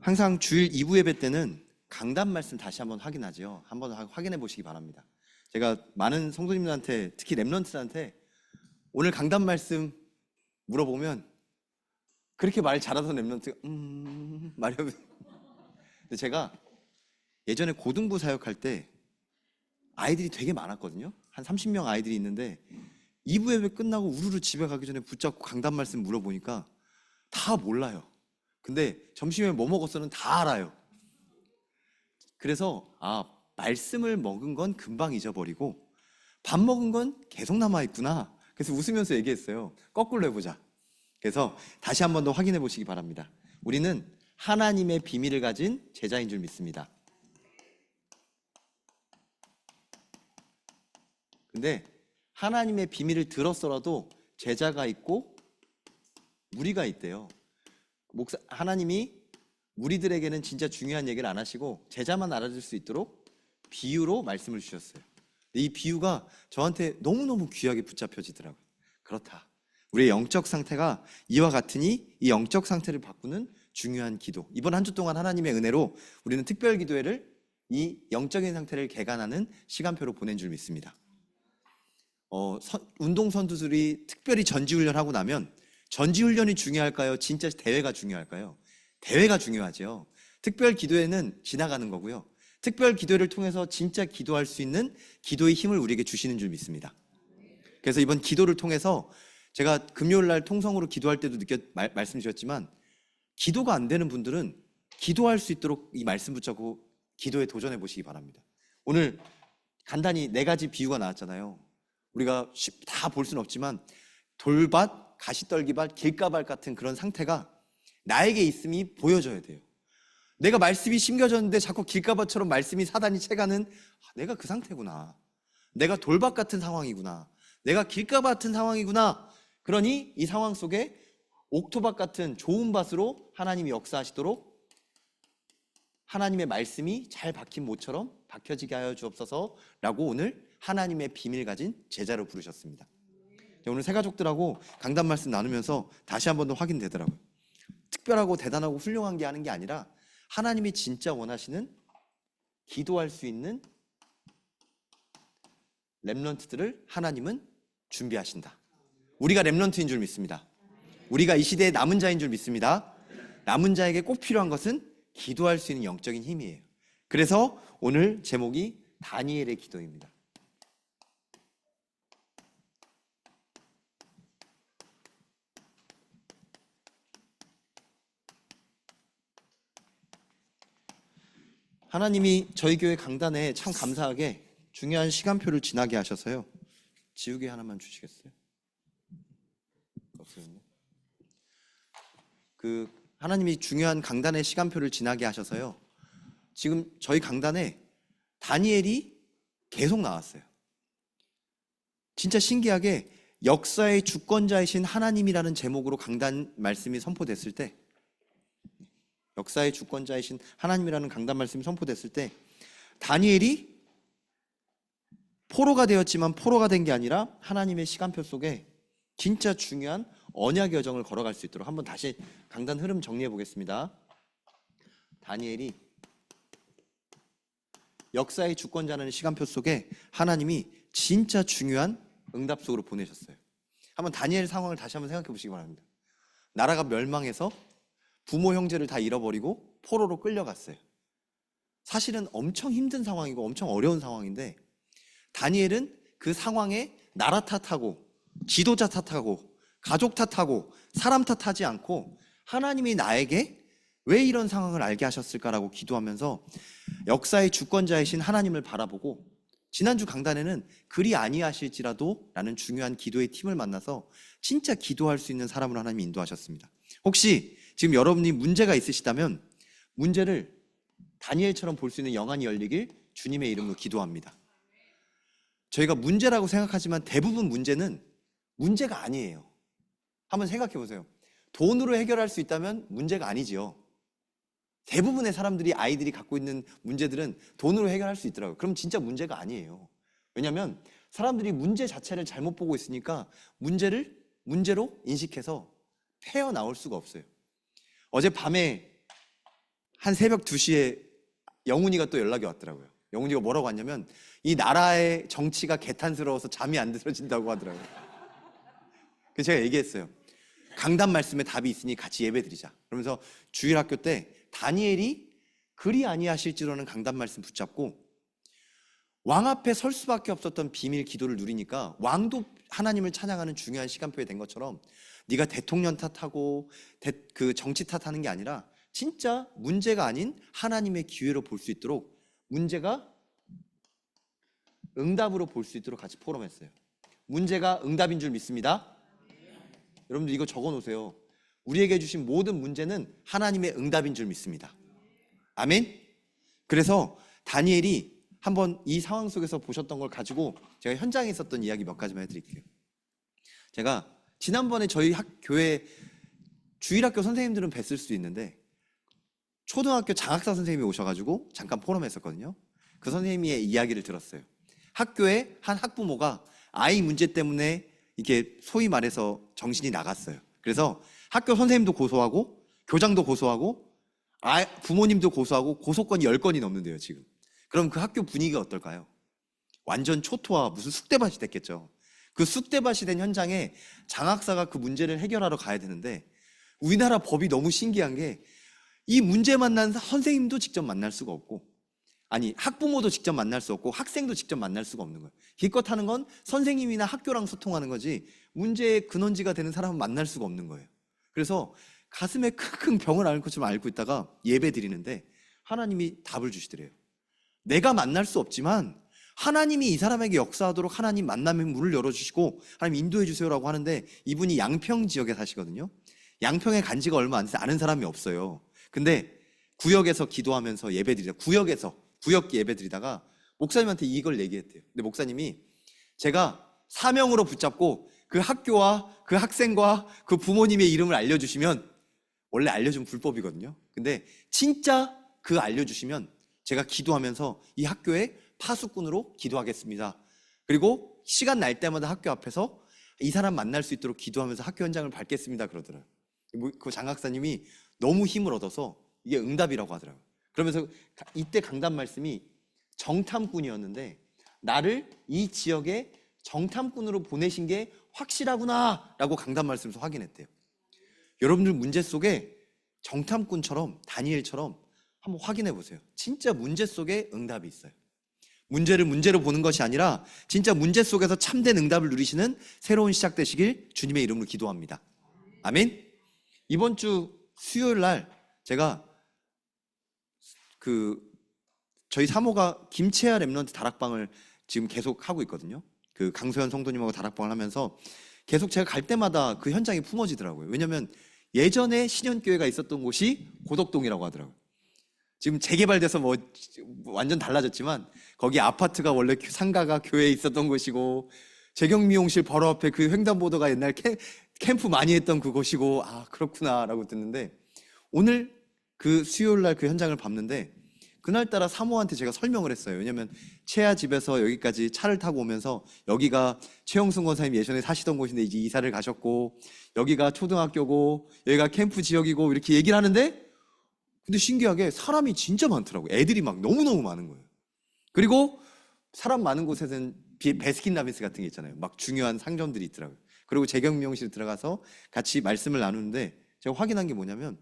항상 주일 2부 예배 때는 강단 말씀 다시 한번 확인하죠. 한번 확인해 보시기 바랍니다. 제가 많은 성도님들한테, 특히 랩런트들한테 오늘 강단 말씀 물어보면 그렇게 말 잘하던 랩런트가 말하면 근데 제가 예전에 고등부 사역할 때 아이들이 되게 많았거든요. 한 30명 아이들이 있는데 2부 예배 끝나고 우르르 집에 가기 전에 붙잡고 강단 말씀 물어보니까 다 몰라요. 근데 점심에 뭐 먹었어는 다 알아요. 그래서 말씀을 먹은 건 금방 잊어버리고 밥 먹은 건 계속 남아있구나. 그래서 웃으면서 얘기했어요. 거꾸로 해보자. 그래서 다시 한 번 더 확인해 보시기 바랍니다. 우리는 하나님의 비밀을 가진 제자인 줄 믿습니다. 근데 하나님의 비밀을 들었어라도 제자가 있고 무리가 있대요. 하나님이 무리들에게는 진짜 중요한 얘기를 안 하시고 제자만 알아줄 수 있도록 비유로 말씀을 주셨어요. 근데 이 비유가 저한테 너무너무 귀하게 붙잡혀지더라고요. 그렇다. 우리의 영적 상태가 이와 같으니 이 영적 상태를 바꾸는 중요한 기도. 이번 한 주 동안 하나님의 은혜로 우리는 특별 기도회를 이 영적인 상태를 개간하는 시간표로 보낸 줄 믿습니다. 운동선수들이 특별히 전지훈련하고 나면 전지훈련이 중요할까요? 진짜 대회가 중요할까요? 대회가 중요하죠. 특별 기도회는 지나가는 거고요. 특별 기도회를 통해서 진짜 기도할 수 있는 기도의 힘을 우리에게 주시는 줄 믿습니다. 그래서 이번 기도를 통해서 제가 금요일 날 통성으로 기도할 때도 말씀 주셨지만 기도가 안 되는 분들은 기도할 수 있도록 이 말씀 붙잡고 기도에 도전해 보시기 바랍니다. 오늘 간단히 4가지 비유가 나왔잖아요. 우리가 다 볼 수는 없지만 돌밭, 가시떨기밭, 길가밭 같은 그런 상태가 나에게 있음이 보여져야 돼요. 내가 말씀이 심겨졌는데 자꾸 길가밭처럼 말씀이 사단이 채가는 내가 그 상태구나. 내가 돌밭 같은 상황이구나. 내가 길가밭 같은 상황이구나. 그러니 이 상황 속에 옥토밭 같은 좋은 밭으로 하나님이 역사하시도록 하나님의 말씀이 잘 박힌 모처럼 박혀지게 하여 주옵소서라고 오늘 하나님의 비밀 가진 제자로 부르셨습니다. 오늘 새 가족들하고 강단 말씀 나누면서 다시 한 번 더 확인되더라고요. 특별하고 대단하고 훌륭한 게 하는 게 아니라 하나님이 진짜 원하시는 기도할 수 있는 렘넌트들을 하나님은 준비하신다. 우리가 렘넌트인 줄 믿습니다. 우리가 이 시대의 남은 자인 줄 믿습니다. 남은 자에게 꼭 필요한 것은 기도할 수 있는 영적인 힘이에요. 그래서 오늘 제목이 다니엘의 기도입니다. 하나님이 저희 교회 강단에 참 감사하게 중요한 시간표를 지나게 하셔서요. 지우개 하나만 주시겠어요? 없어요. 하나님이 중요한 강단의 시간표를 지나게 하셔서요. 지금 저희 강단에 다니엘이 계속 나왔어요. 진짜 신기하게 역사의 주권자이신 하나님이라는 제목으로 강단 말씀이 선포됐을 때, 역사의 주권자이신 하나님이라는 강단 말씀이 선포됐을 때 다니엘이 포로가 되었지만 포로가 된 게 아니라 하나님의 시간표 속에 진짜 중요한 언약의 여정을 걸어갈 수 있도록 한번 다시 강단 흐름 정리해 보겠습니다. 다니엘이 역사의 주권자라는 시간표 속에 하나님이 진짜 중요한 응답 속으로 보내셨어요. 한번 다니엘 상황을 다시 한번 생각해 보시기 바랍니다. 나라가 멸망해서 부모 형제를 다 잃어버리고 포로로 끌려갔어요. 사실은 엄청 힘든 상황이고 엄청 어려운 상황인데 다니엘은 그 상황에 나라 탓하고 지도자 탓하고 가족 탓하고 사람 탓하지 않고 하나님이 나에게 왜 이런 상황을 알게 하셨을까라고 기도하면서 역사의 주권자이신 하나님을 바라보고 지난주 강단에는 그리 아니하실지라도 라는 중요한 기도의 팀을 만나서 진짜 기도할 수 있는 사람으로 하나님이 인도하셨습니다. 혹시 지금 여러분이 문제가 있으시다면 문제를 다니엘처럼 볼 수 있는 영안이 열리길 주님의 이름으로 기도합니다. 저희가 문제라고 생각하지만 대부분 문제는 문제가 아니에요. 한번 생각해 보세요. 돈으로 해결할 수 있다면 문제가 아니지요. 대부분의 사람들이 아이들이 갖고 있는 문제들은 돈으로 해결할 수 있더라고요. 그럼 진짜 문제가 아니에요. 왜냐하면 사람들이 문제 자체를 잘못 보고 있으니까 문제를 문제로 인식해서 헤어나올 수가 없어요. 어젯밤에 한 새벽 2시에 영훈이가 또 연락이 왔더라고요. 영훈이가 뭐라고 왔냐면 이 나라의 정치가 개탄스러워서 잠이 안 들어진다고 하더라고요. 그래서 제가 얘기했어요. 강단 말씀에 답이 있으니 같이 예배 드리자. 그러면서 주일학교 때 다니엘이 그리 아니하실지로는 강단 말씀 붙잡고 왕 앞에 설 수밖에 없었던 비밀 기도를 누리니까 왕도 하나님을 찬양하는 중요한 시간표에 된 것처럼 네가 대통령 탓하고 그 정치 탓하는 게 아니라 진짜 문제가 아닌 하나님의 기회로 볼 수 있도록 문제가 응답으로 볼 수 있도록 같이 포럼했어요. 문제가 응답인 줄 믿습니다. 여러분들 이거 적어 놓으세요. 우리에게 주신 모든 문제는 하나님의 응답인 줄 믿습니다. 아멘. 그래서 다니엘이 한번 이 상황 속에서 보셨던 걸 가지고 제가 현장에 있었던 이야기 몇 가지만 해드릴게요. 제가 지난번에 저희 교회 주일학교 선생님들은 뵀을 수도 있는데 초등학교 장학사 선생님이 오셔가지고 잠깐 포럼했었거든요. 그 선생님의 이야기를 들었어요. 학교에 한 학부모가 아이 문제 때문에 이게 소위 말해서 정신이 나갔어요. 그래서 학교 선생님도 고소하고 교장도 고소하고 부모님도 고소하고 고소건이 10건이 넘는데요 지금. 그럼 그 학교 분위기가 어떨까요? 완전 초토화 무슨 쑥대밭이 됐겠죠. 그 쑥대밭이 된 현장에 장학사가 그 문제를 해결하러 가야 되는데 우리나라 법이 너무 신기한 게 이 문제 만난 선생님도 직접 만날 수가 없고 아니 학부모도 직접 만날 수 없고 학생도 직접 만날 수가 없는 거예요. 기껏 하는 건 선생님이나 학교랑 소통하는 거지 문제의 근원지가 되는 사람은 만날 수가 없는 거예요. 그래서 가슴에 킁킁 병을 앓은 것처럼 앓고 있다가 예배 드리는데 하나님이 답을 주시더래요. 내가 만날 수 없지만 하나님이 이 사람에게 역사하도록 하나님 만남의 문을 열어주시고 하나님 인도해 주세요라고 하는데 이분이 양평 지역에 사시거든요. 양평에 간 지가 얼마 안 돼서 아는 사람이 없어요. 근데 구역에서 기도하면서 예배 드리다 구역 예배 드리다가 목사님한테 이걸 얘기했대요. 근데 목사님이 제가 사명으로 붙잡고 그 학교와 그 학생과 그 부모님의 이름을 알려주시면 원래 알려주면 불법이거든요. 근데 진짜 그 알려주시면 제가 기도하면서 이 학교에 파수꾼으로 기도하겠습니다. 그리고 시간 날 때마다 학교 앞에서 이 사람 만날 수 있도록 기도하면서 학교 현장을 밟겠습니다 그러더라고요. 그 장학사님이 너무 힘을 얻어서 이게 응답이라고 하더라고요. 그러면서 이때 강단 말씀이 정탐꾼이었는데 나를 이 지역에 정탐꾼으로 보내신 게 확실하구나 라고 강단 말씀에서 확인했대요. 여러분들 문제 속에 정탐꾼처럼 다니엘처럼 한번 확인해 보세요. 진짜 문제 속에 응답이 있어요. 문제를 문제로 보는 것이 아니라 진짜 문제 속에서 참된 응답을 누리시는 새로운 시작 되시길 주님의 이름으로 기도합니다. 아멘. 이번 주 수요일 날 제가 저희 사모가 김채아 랩런트 다락방을 지금 계속 하고 있거든요. 그 강소연 성도님하고 다락방을 하면서 계속 제가 갈 때마다 그 현장이 품어지더라고요. 왜냐면 예전에 신현교회가 있었던 곳이 고덕동이라고 하더라고요. 지금 재개발돼서 뭐 완전 달라졌지만 거기 아파트가 원래 상가가 교회에 있었던 곳이고 재경미용실 바로 앞에 그 횡단보도가 옛날 캠프 많이 했던 그곳이고 아 그렇구나라고 듣는데 오늘 그 수요일 날 그 현장을 밟는데 그날따라 사모한테 제가 설명을 했어요. 왜냐면 채아 집에서 여기까지 차를 타고 오면서 여기가 최영순 권사님 예전에 사시던 곳인데 이제 이사를 가셨고 여기가 초등학교고 여기가 캠프 지역이고 이렇게 얘기를 하는데 근데 신기하게 사람이 진짜 많더라고요. 애들이 막 너무너무 많은 거예요. 그리고 사람 많은 곳에서는 베스킨라빈스 같은 게 있잖아요. 막 중요한 상점들이 있더라고요. 그리고 재경미용실 들어가서 같이 말씀을 나누는데 제가 확인한 게 뭐냐면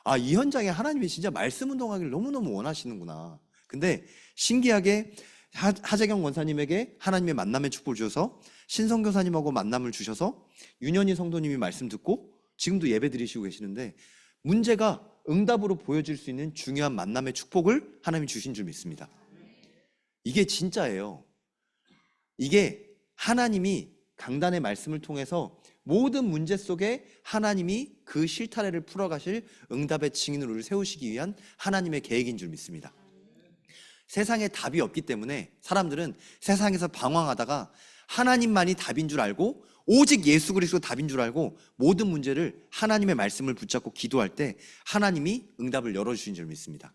아, 이 현장에 하나님이 진짜 말씀 운동하기를 너무너무 원하시는구나. 근데 신기하게 하재경 권사님에게 하나님의 만남의 축복을 주셔서 신성 교사님하고 만남을 주셔서 윤현희 성도님이 말씀 듣고 지금도 예배 드리시고 계시는데 문제가 응답으로 보여질 수 있는 중요한 만남의 축복을 하나님이 주신 줄 믿습니다. 이게 진짜예요. 이게 하나님이 강단의 말씀을 통해서 모든 문제 속에 하나님이 그 실타래를 풀어가실 응답의 증인으로 세우시기 위한 하나님의 계획인 줄 믿습니다. 세상에 답이 없기 때문에 사람들은 세상에서 방황하다가 하나님만이 답인 줄 알고 오직 예수 그리스도가 답인 줄 알고 모든 문제를 하나님의 말씀을 붙잡고 기도할 때 하나님이 응답을 열어주신 줄 믿습니다.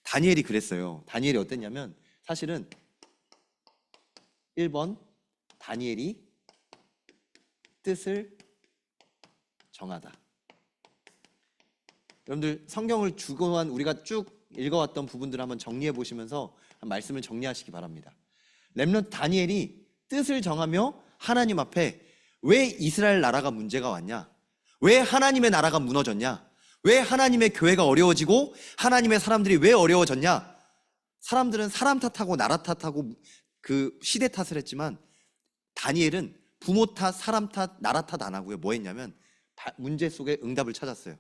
다니엘이 그랬어요. 다니엘이 어땠냐면 사실은 1번 다니엘이 뜻을 정하다. 여러분들 성경을 주고만 우리가 쭉 읽어왔던 부분들을 한번 정리해 보시면서 말씀을 정리하시기 바랍니다. 렘넌트 다니엘이 뜻을 정하며 하나님 앞에 왜 이스라엘 나라가 문제가 왔냐? 왜 하나님의 나라가 무너졌냐? 왜 하나님의 교회가 어려워지고 하나님의 사람들이 왜 어려워졌냐? 사람들은 사람 탓하고 나라 탓하고 그 시대 탓을 했지만 다니엘은 부모 탓, 사람 탓, 나라 탓 안 하고요. 뭐 했냐면 문제 속에 응답을 찾았어요.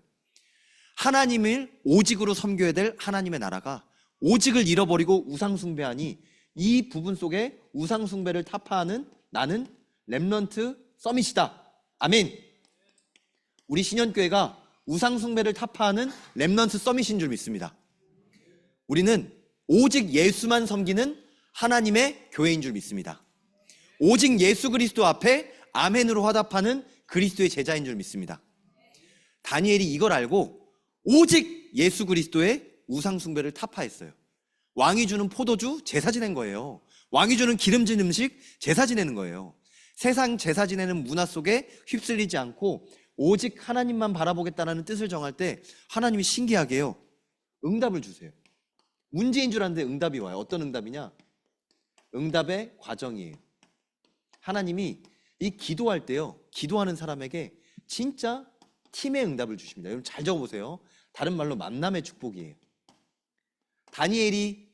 하나님을 오직으로 섬겨야 될 하나님의 나라가 오직을 잃어버리고 우상숭배하니 이 부분 속에 우상숭배를 타파하는 나는 렘넌트 서밋이다. 아멘. 우리 신현교회가 우상숭배를 타파하는 렘넌트 서밋인 줄 믿습니다. 우리는 오직 예수만 섬기는 하나님의 교회인 줄 믿습니다. 오직 예수 그리스도 앞에 아멘으로 화답하는 그리스도의 제자인 줄 믿습니다. 다니엘이 이걸 알고 오직 예수 그리스도의 우상숭배를 타파했어요. 왕이 주는 포도주 제사 지낸 거예요. 왕이 주는 기름진 음식 제사 지내는 거예요. 세상 제사 지내는 문화 속에 휩쓸리지 않고 오직 하나님만 바라보겠다는 뜻을 정할 때 하나님이 신기하게요, 응답을 주세요. 문제인 줄 알았는데 응답이 와요. 어떤 응답이냐? 응답의 과정이에요. 하나님이 이 기도할 때요, 기도하는 사람에게 진짜 팀의 응답을 주십니다. 여러분 잘 적어보세요. 다른 말로 만남의 축복이에요. 다니엘이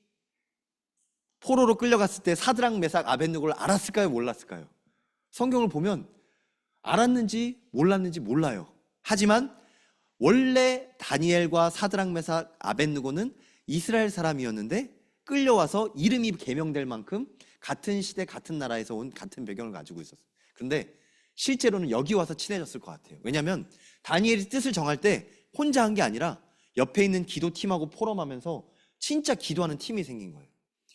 포로로 끌려갔을 때 사드락 메삭 아벳느고를 알았을까요? 몰랐을까요? 성경을 보면 알았는지 몰랐는지 몰라요. 하지만 원래 다니엘과 사드락 메삭 아벳느고는 이스라엘 사람이었는데 끌려와서 이름이 개명될 만큼 같은 시대 같은 나라에서 온 같은 배경을 가지고 있었어요. 그런데 실제로는 여기 와서 친해졌을 것 같아요. 왜냐하면 다니엘이 뜻을 정할 때 혼자 한 게 아니라 옆에 있는 기도팀하고 포럼하면서 진짜 기도하는 팀이 생긴 거예요.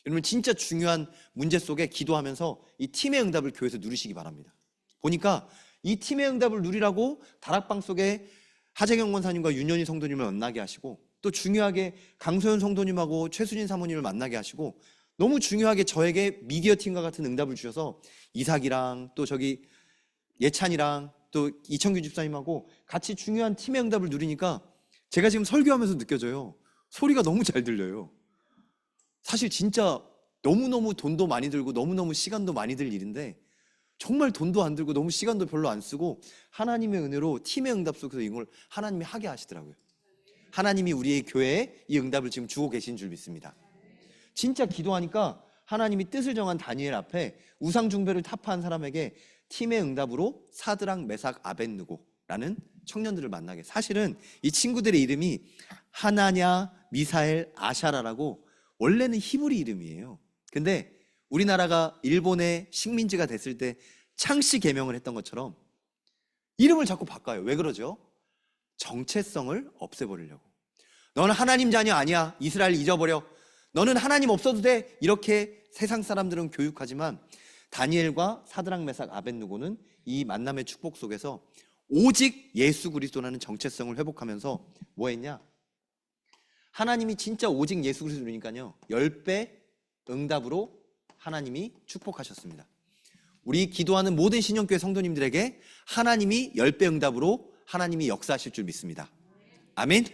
여러분 진짜 중요한 문제 속에 기도하면서 이 팀의 응답을 교회에서 누리시기 바랍니다. 보니까 이 팀의 응답을 누리라고 다락방 속에 하재경 권사님과 윤현희 성도님을 만나게 하시고, 또 중요하게 강소연 성도님하고 최수진 사모님을 만나게 하시고, 너무 중요하게 저에게 미디어 팀과 같은 응답을 주셔서 이삭이랑 또 저기 예찬이랑 또 이청규 집사님하고 같이 중요한 팀의 응답을 누리니까 제가 지금 설교하면서 느껴져요. 소리가 너무 잘 들려요. 사실 진짜 너무너무 돈도 많이 들고 너무너무 시간도 많이 들 일인데 정말 돈도 안 들고 너무 시간도 별로 안 쓰고 하나님의 은혜로 팀의 응답 속에서 이걸 하나님이 하게 하시더라고요. 하나님이 우리의 교회에 이 응답을 지금 주고 계신 줄 믿습니다. 진짜 기도하니까 하나님이 뜻을 정한 다니엘 앞에 우상 숭배를 타파한 사람에게 팀의 응답으로 사드락 메삭 아벳느고라는 청년들을 만나게. 사실은 이 친구들의 이름이 하나냐, 미사엘, 아샤라라고 원래는 히브리 이름이에요. 근데 우리나라가 일본의 식민지가 됐을 때 창씨 개명을 했던 것처럼 이름을 자꾸 바꿔요. 왜 그러죠? 정체성을 없애버리려고. 너는 하나님 자녀 아니야. 이스라엘 잊어버려. 너는 하나님 없어도 돼. 이렇게 세상 사람들은 교육하지만 다니엘과 사드락 메삭 아벳느고는 이 만남의 축복 속에서 오직 예수 그리스도라는 정체성을 회복하면서 뭐 했냐? 하나님이 진짜 오직 예수 그리스도니까요 10배 응답으로 하나님이 축복하셨습니다. 우리 기도하는 모든 신영교회 성도님들에게 하나님이 10배 응답으로 하나님이 역사하실 줄 믿습니다. 아멘.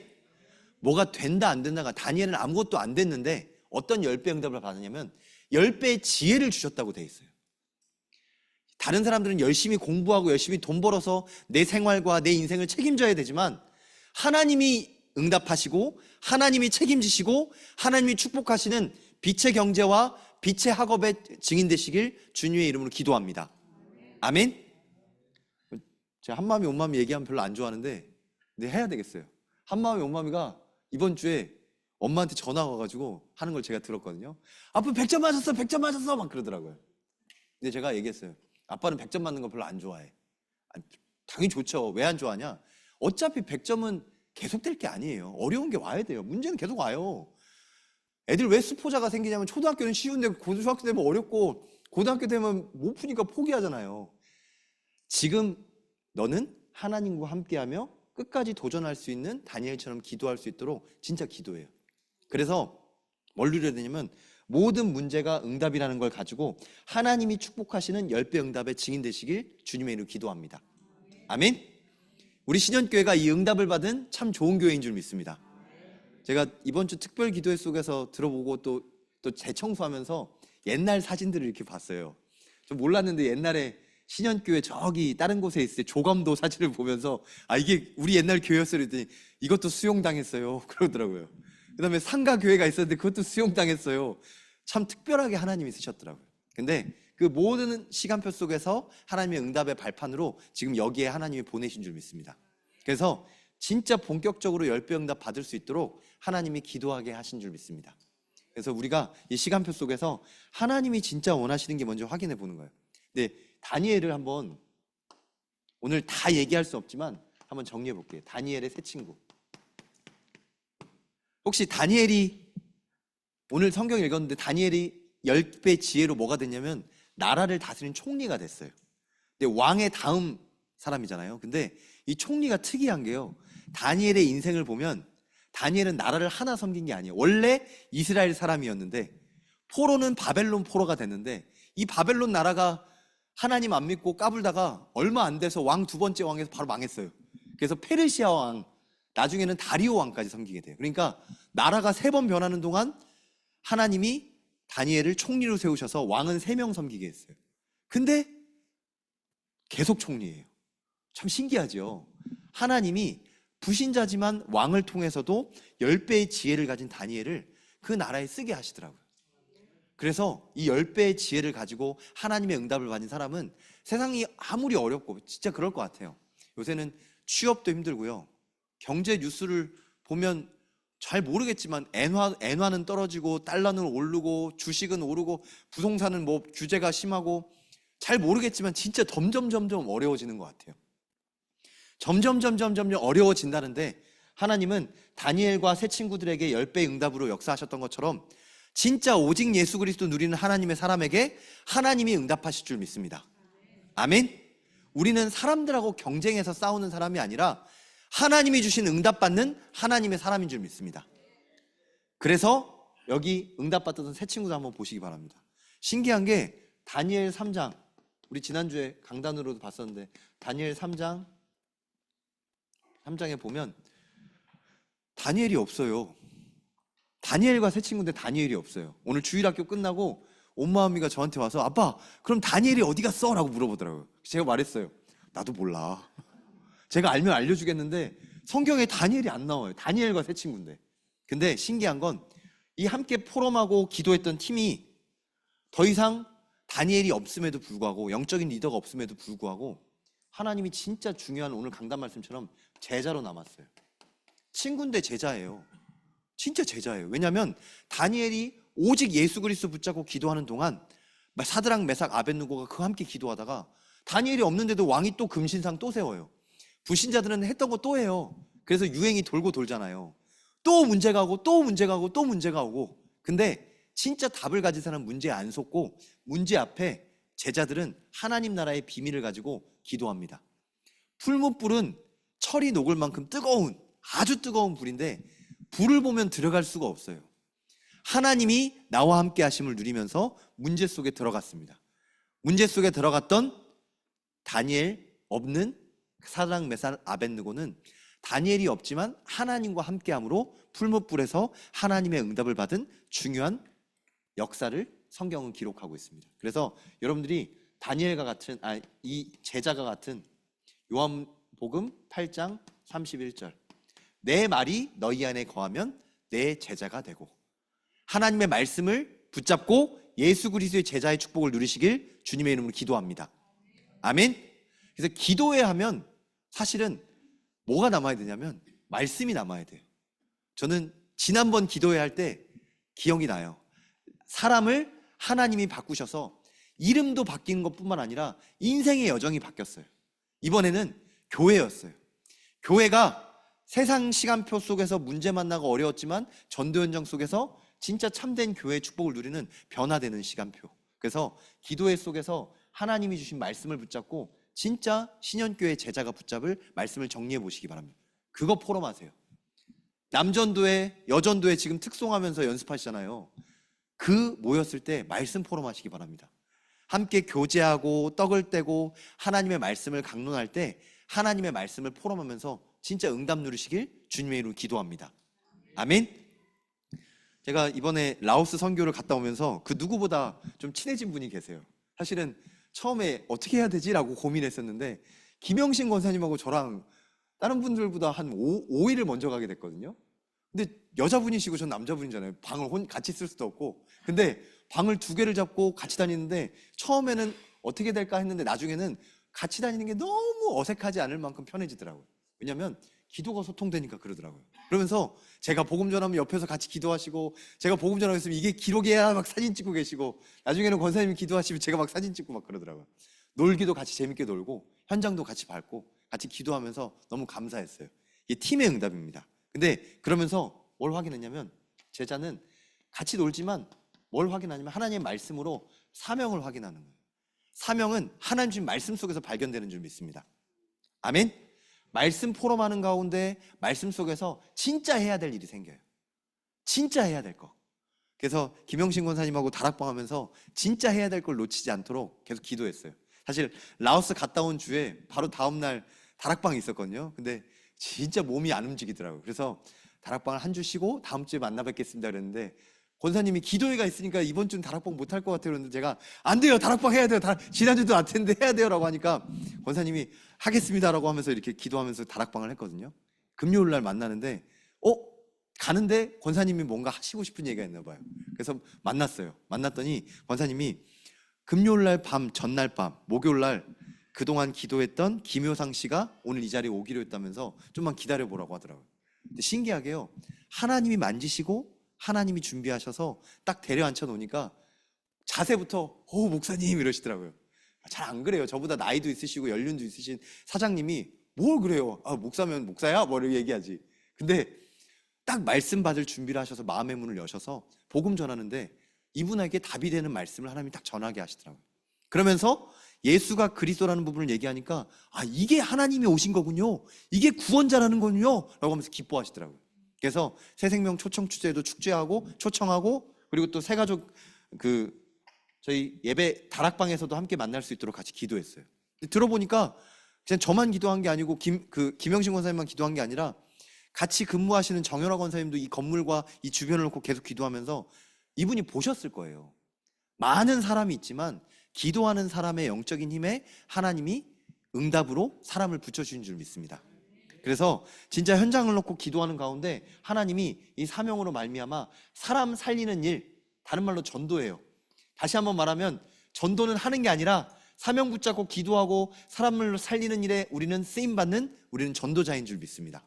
뭐가 된다 안 된다가, 다니엘은 아무것도 안 됐는데 어떤 10배 응답을 받았냐면 10배의 지혜를 주셨다고 돼 있어요. 다른 사람들은 열심히 공부하고 열심히 돈 벌어서 내 생활과 내 인생을 책임져야 되지만 하나님이 응답하시고 하나님이 책임지시고 하나님이 축복하시는 빛의 경제와 빛의 학업의 증인 되시길 주님의 이름으로 기도합니다. 아멘. 제가 한마음이 온마음이 얘기하면 별로 안 좋아하는데 근데 해야 되겠어요. 한마음이 온마음이가 이번 주에 엄마한테 전화가 와가지고 하는 걸 제가 들었거든요. 아빠 100점 맞았어 100점 맞았어 막 그러더라고요. 근데 제가 얘기했어요. 아빠는 100점 맞는 거 별로 안 좋아해. 당연히 좋죠. 왜 안 좋아하냐? 어차피 100점은 계속될 게 아니에요. 어려운 게 와야 돼요. 문제는 계속 와요. 애들 왜 수포자가 생기냐면 초등학교는 쉬운데 고등학교 되면 어렵고 고등학교 되면 못 푸니까 포기하잖아요. 지금 너는 하나님과 함께하며 끝까지 도전할 수 있는 다니엘처럼 기도할 수 있도록 진짜 기도해요. 그래서 뭘 누려야 되냐면 모든 문제가 응답이라는 걸 가지고 하나님이 축복하시는 10배 응답의 증인 되시길 주님의 이름으로 기도합니다. 아멘. 우리 신현교회가 이 응답을 받은 참 좋은 교회인 줄 믿습니다. 제가 이번 주 특별 기도회 속에서 들어보고 또 재청소하면서 옛날 사진들을 이렇게 봤어요. 좀 몰랐는데 옛날에 신현교회 저기 다른 곳에 있을 때 조감도 사진을 보면서 이게 우리 옛날 교회였어요 그랬더니 이것도 수용당했어요 그러더라고요. 그 다음에 상가교회가 있었는데 그것도 수용당했어요. 참 특별하게 하나님이 쓰셨더라고요. 근데 그 모든 시간표 속에서 하나님의 응답의 발판으로 지금 여기에 하나님이 보내신 줄 믿습니다. 그래서 진짜 본격적으로 10배 응답 받을 수 있도록 하나님이 기도하게 하신 줄 믿습니다. 그래서 우리가 이 시간표 속에서 하나님이 진짜 원하시는 게 먼저 확인해 보는 거예요. 근데 다니엘을 한번 오늘 다 얘기할 수 없지만 한번 정리해 볼게요. 다니엘의 새 친구. 혹시 다니엘이 오늘 성경 읽었는데 다니엘이 10배 지혜로 뭐가 됐냐면 나라를 다스린 총리가 됐어요. 근데 왕의 다음 사람이잖아요. 근데 이 총리가 특이한 게요. 다니엘의 인생을 보면 다니엘은 나라를 하나 섬긴 게 아니에요. 원래 이스라엘 사람이었는데 포로는 바벨론 포로가 됐는데 이 바벨론 나라가 하나님 안 믿고 까불다가 얼마 안 돼서 왕 두 번째 왕에서 바로 망했어요. 그래서 페르시아 왕, 나중에는 다리오 왕까지 섬기게 돼요. 그러니까 나라가 3번 변하는 동안 하나님이 다니엘을 총리로 세우셔서 왕은 3명 섬기게 했어요. 근데 계속 총리예요. 참 신기하죠. 하나님이 불신자지만 왕을 통해서도 10배의 지혜를 가진 다니엘을 그 나라에 쓰게 하시더라고요. 그래서 이 10배의 지혜를 가지고 하나님의 응답을 받은 사람은 세상이 아무리 어렵고 진짜 그럴 것 같아요. 요새는 취업도 힘들고요. 경제 뉴스를 보면 잘 모르겠지만 엔화는 떨어지고 달러는 오르고 주식은 오르고 부동산은 뭐 규제가 심하고 잘 모르겠지만 진짜 점점 어려워지는 것 같아요. 점점 어려워진다는데 하나님은 다니엘과 새 친구들에게 10배 응답으로 역사하셨던 것처럼 진짜 오직 예수 그리스도 누리는 하나님의 사람에게 하나님이 응답하실 줄 믿습니다. 아멘. 우리는 사람들하고 경쟁해서 싸우는 사람이 아니라 하나님이 주신 응답받는 하나님의 사람인 줄 믿습니다. 그래서 여기 응답받던 새 친구들 한번 보시기 바랍니다. 신기한 게 다니엘 3장, 우리 지난주에 강단으로도 봤었는데 다니엘 3장에 보면 다니엘이 없어요. 다니엘과 새 친구인데 다니엘이 없어요. 오늘 주일학교 끝나고 엄마어미가 저한테 와서 아빠 그럼 다니엘이 어디 갔어? 라고 물어보더라고요. 제가 말했어요. 나도 몰라. 제가 알면 알려주겠는데 성경에 다니엘이 안 나와요. 다니엘과 새 친구인데. 근데 신기한 건 이 함께 포럼하고 기도했던 팀이 더 이상 다니엘이 없음에도 불구하고 영적인 리더가 없음에도 불구하고 하나님이 진짜 중요한 오늘 강단 말씀처럼 제자로 남았어요. 친구인데 제자예요. 진짜 제자예요. 왜냐하면 다니엘이 오직 예수 그리스도 붙잡고 기도하는 동안 사드락 메삭 아벳느고가 그와 함께 기도하다가 다니엘이 없는데도 왕이 또 금신상 또 세워요. 불신자들은 했던 거 또 해요. 그래서 유행이 돌고 돌잖아요. 또 문제가 오고 또 문제가 오고 또 문제가 오고. 근데 진짜 답을 가진 사람은 문제에 안 속고 문제 앞에 제자들은 하나님 나라의 비밀을 가지고 기도합니다. 풀무불은 철이 녹을 만큼 뜨거운 아주 뜨거운 불인데 불을 보면 들어갈 수가 없어요. 하나님이 나와 함께 하심을 누리면서 문제 속에 들어갔습니다. 문제 속에 들어갔던 다니엘 없는 사드락 메삭 아벳느고는 다니엘이 없지만 하나님과 함께함으로 풀무불에서 하나님의 응답을 받은 중요한 역사를 성경은 기록하고 있습니다. 그래서 여러분들이 다니엘과 같은 이 제자가 같은 요한복음 8장 31절 내 말이 너희 안에 거하면 내 제자가 되고 하나님의 말씀을 붙잡고 예수 그리스도의 제자의 축복을 누리시길 주님의 이름으로 기도합니다. 아멘. 그래서 기도해야 하면 사실은 뭐가 남아야 되냐면 말씀이 남아야 돼요. 저는 지난번 기도회 할 때 기억이 나요. 사람을 하나님이 바꾸셔서 이름도 바뀌는 것뿐만 아니라 인생의 여정이 바뀌었어요. 이번에는 교회였어요. 교회가 세상 시간표 속에서 문제 만나고 어려웠지만 전도 현장 속에서 진짜 참된 교회의 축복을 누리는 변화되는 시간표. 그래서 기도회 속에서 하나님이 주신 말씀을 붙잡고 진짜 신현교회 제자가 붙잡을 말씀을 정리해 보시기 바랍니다. 그거 포럼하세요. 남전도회, 여전도회 지금 특송하면서 연습하시잖아요. 그 모였을 때 말씀 포럼하시기 바랍니다. 함께 교제하고 떡을 떼고 하나님의 말씀을 강론할 때 하나님의 말씀을 포럼하면서 진짜 응답 누리시길 주님의 이름으로 기도합니다. 아멘. 제가 이번에 라오스 선교를 갔다 오면서 그 누구보다 좀 친해진 분이 계세요. 사실은 처음에 어떻게 해야 되지라고 고민했었는데 김영신 권사님하고 저랑 다른 분들보다 한 5일을 먼저 가게 됐거든요. 근데 여자분이시고 전 남자분이잖아요. 방을 같이 쓸 수도 없고. 근데 방을 2개를 잡고 같이 다니는데 처음에는 어떻게 될까 했는데 나중에는 같이 다니는 게 너무 어색하지 않을 만큼 편해지더라고요. 왜냐면 기도가 소통되니까 그러더라고요. 그러면서 제가 복음 전하면 옆에서 같이 기도하시고, 제가 복음 전하고 있으면 이게 기록이야 막 사진 찍고 계시고, 나중에는 권사님이 기도하시면 제가 막 사진 찍고 막 그러더라고요. 놀기도 같이 재밌게 놀고 현장도 같이 밟고 같이 기도하면서 너무 감사했어요. 이게 팀의 응답입니다. 근데 그러면서 뭘 확인했냐면, 제자는 같이 놀지만 뭘 확인하냐면 하나님의 말씀으로 사명을 확인하는 거예요. 사명은 하나님 주신 말씀 속에서 발견되는 줄 믿습니다. 아멘. 말씀 포럼하는 가운데 말씀 속에서 진짜 해야 될 일이 생겨요. 진짜 해야 될 거. 그래서 김영신 권사님하고 다락방 하면서 진짜 해야 될 걸 놓치지 않도록 계속 기도했어요. 사실 라오스 갔다 온 주에 바로 다음날 다락방이 있었거든요. 근데 진짜 몸이 안 움직이더라고요. 그래서 다락방을 한 주 쉬고 다음 주에 만나 뵙겠습니다 그랬는데, 권사님이 기도회가 있으니까 이번 주는 다락방 못 할 것 같아요 그랬는데, 제가 안 돼요, 다락방 해야 돼요, 지난주도 안 했는데 해야 돼요 라고 하니까 권사님이 하겠습니다 라고 하면서 이렇게 기도하면서 다락방을 했거든요. 금요일 날 만나는데 가는데 권사님이 뭔가 하시고 싶은 얘기가 있나 봐요. 그래서 만났어요. 만났더니 권사님이 금요일 날 밤, 전날 밤, 목요일 날 그동안 기도했던 김효상 씨가 오늘 이 자리에 오기로 했다면서 좀만 기다려보라고 하더라고요. 근데 신기하게요, 하나님이 만지시고 하나님이 준비하셔서 딱 데려앉혀 놓으니까 자세부터 목사님 이러시더라고요. 잘 안 그래요. 저보다 나이도 있으시고 연륜도 있으신 사장님이 뭘 그래요, 목사면 목사야? 뭐를 얘기하지. 근데 딱 말씀 받을 준비를 하셔서 마음의 문을 여셔서 복음 전하는데 이분에게 답이 되는 말씀을 하나님이 딱 전하게 하시더라고요. 그러면서 예수가 그리스도라는 부분을 얘기하니까 이게 하나님이 오신 거군요, 이게 구원자라는 거군요 라고 하면서 기뻐하시더라고요. 그래서 새생명 초청 축제도 초청하고, 그리고 또 새가족 저희 예배 다락방에서도 함께 만날 수 있도록 같이 기도했어요. 들어보니까 그냥 저만 기도한 게 아니고 김영신 권사님만 기도한 게 아니라 같이 근무하시는 정연화 권사님도 이 건물과 이 주변을 놓고 계속 기도하면서 이분이 보셨을 거예요. 많은 사람이 있지만 기도하는 사람의 영적인 힘에 하나님이 응답으로 사람을 붙여주신 줄 믿습니다. 그래서 진짜 현장을 놓고 기도하는 가운데 하나님이 이 사명으로 말미암아 사람 살리는 일, 다른 말로 전도예요. 다시 한번 말하면 전도는 하는 게 아니라 사명 붙잡고 기도하고 사람을 살리는 일에 우리는 쓰임받는, 우리는 전도자인 줄 믿습니다.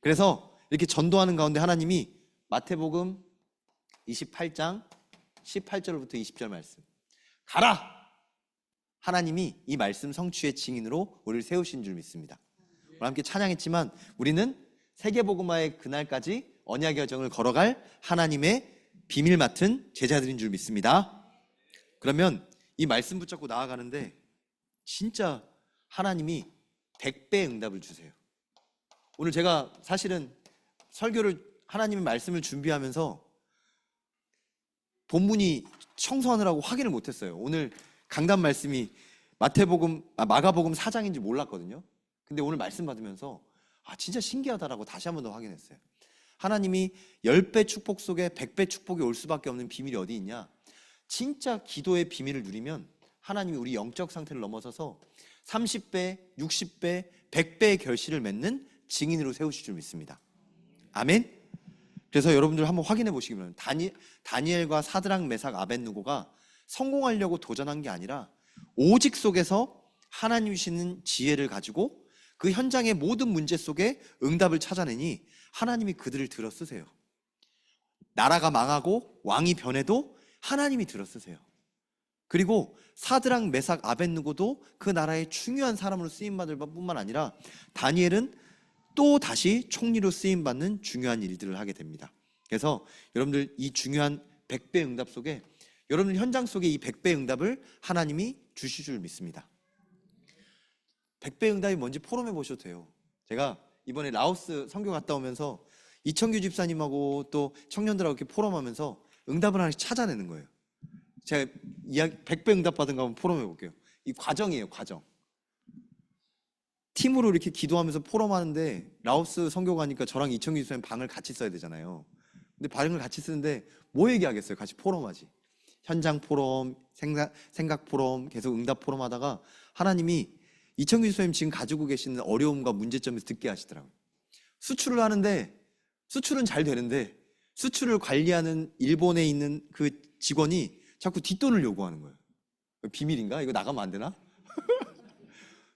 그래서 이렇게 전도하는 가운데 하나님이 마태복음 28장 18절부터 20절 말씀, 가라! 하나님이 이 말씀 성취의 증인으로 우리를 세우신 줄 믿습니다. 오늘 함께 찬양했지만 우리는 세계복음화의 그날까지 언약의 여정을 걸어갈 하나님의 비밀 맡은 제자들인 줄 믿습니다. 그러면 이 말씀 붙잡고 나아가는데 진짜 하나님이 100배 응답을 주세요. 오늘 제가 사실은 설교를, 하나님의 말씀을 준비하면서 본문이 청소하느라고 확인을 못했어요. 오늘 강단 말씀이 마가복음 4장인지 몰랐거든요. 근데 오늘 말씀 받으면서 진짜 신기하다라고 다시 한 번 더 확인했어요. 하나님이 10배 축복 속에 100배 축복이 올 수밖에 없는 비밀이 어디 있냐? 진짜 기도의 비밀을 누리면 하나님이 우리 영적 상태를 넘어서서 30배, 60배, 100배의 결실을 맺는 증인으로 세우실 줄 믿습니다. 아멘. 그래서 여러분들 한번 확인해 보시기 바랍니다. 다니엘과 사드락, 메삭, 아벳느고가 성공하려고 도전한 게 아니라 오직 속에서 하나님 주시는 지혜를 가지고 그 현장의 모든 문제 속에 응답을 찾아내니 하나님이 그들을 들어 쓰세요. 나라가 망하고 왕이 변해도 하나님이 들어 쓰세요. 그리고 사드락, 메삭, 아벳느고도 그 나라의 중요한 사람으로 쓰임받을 뿐만 아니라 다니엘은 또 다시 총리로 쓰임받는 중요한 일들을 하게 됩니다. 그래서 여러분들 이 중요한 100배 응답 속에, 여러분들 현장 속에 이 100배 응답을 하나님이 주실 줄 믿습니다. 100배 응답이 뭔지 포럼해 보셔도 돼요. 제가 이번에 라오스 선교 갔다 오면서 이청규 집사님하고 또 청년들하고 이렇게 포럼하면서 응답을 하나씩 찾아내는 거예요. 제가 100배 응답 받은 거 한번 포럼해 볼게요. 이 과정이에요, 과정. 팀으로 이렇게 기도하면서 포럼하는데 라오스 선교 가니까 저랑 이청규 집사님 방을 같이 써야 되잖아요. 근데 방을 같이 쓰는데 뭐 얘기하겠어요? 같이 포럼하지. 현장 포럼, 생각 포럼, 계속 응답 포럼 하다가 하나님이 이청규 집사님 지금 가지고 계시는 어려움과 문제점에서 듣게 하시더라고요. 수출을 하는데 수출은 잘 되는데 수출을 관리하는 일본에 있는 그 직원이 자꾸 뒷돈을 요구하는 거예요. 비밀인가? 이거 나가면 안 되나?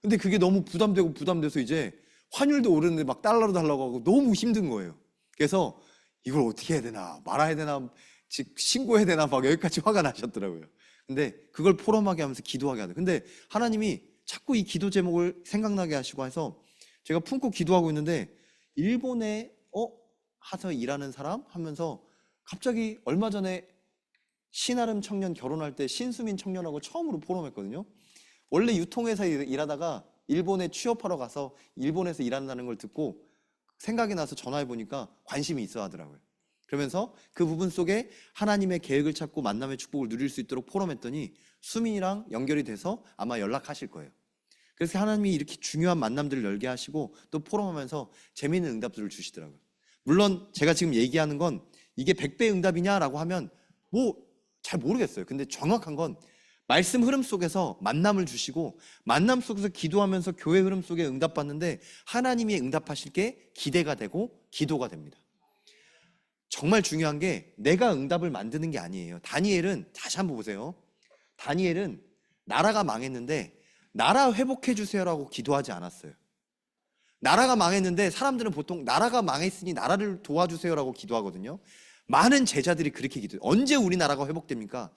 근데 그게 너무 부담돼서 이제 환율도 오르는데 막 달러로 달라고 하고 너무 힘든 거예요. 그래서 이걸 어떻게 해야 되나, 말아야 되나, 신고해야 되나 막 여기까지 화가 나셨더라고요. 근데 그걸 포럼하게 하면서 기도하게 하는. 근데 하나님이 자꾸 이 기도 제목을 생각나게 하시고 해서 제가 품고 기도하고 있는데 일본에 가서 일하는 사람 하면서 갑자기 얼마 전에 신아름 청년 결혼할 때 신수민 청년하고 처음으로 포럼했거든요. 원래 유통회사에 일하다가 일본에 취업하러 가서 일본에서 일한다는 걸 듣고 생각이 나서 전화해 보니까 관심이 있어 하더라고요. 그러면서 그 부분 속에 하나님의 계획을 찾고 만남의 축복을 누릴 수 있도록 포럼했더니 수민이랑 연결이 돼서 아마 연락하실 거예요. 그래서 하나님이 이렇게 중요한 만남들을 열게 하시고 또 포럼하면서 재미있는 응답들을 주시더라고요. 물론 제가 지금 얘기하는 건 이게 100배 응답이냐라고 하면 뭐 잘 모르겠어요. 근데 정확한 건 말씀 흐름 속에서 만남을 주시고 만남 속에서 기도하면서 교회 흐름 속에 응답받는데 하나님이 응답하실 게 기대가 되고 기도가 됩니다. 정말 중요한 게 내가 응답을 만드는 게 아니에요. 다니엘은 다시 한번 보세요. 다니엘은 나라가 망했는데 나라 회복해 주세요라고 기도하지 않았어요. 나라가 망했는데 사람들은 보통 나라가 망했으니 나라를 도와주세요라고 기도하거든요. 많은 제자들이 그렇게 기도해요. 언제 우리나라가 회복됩니까?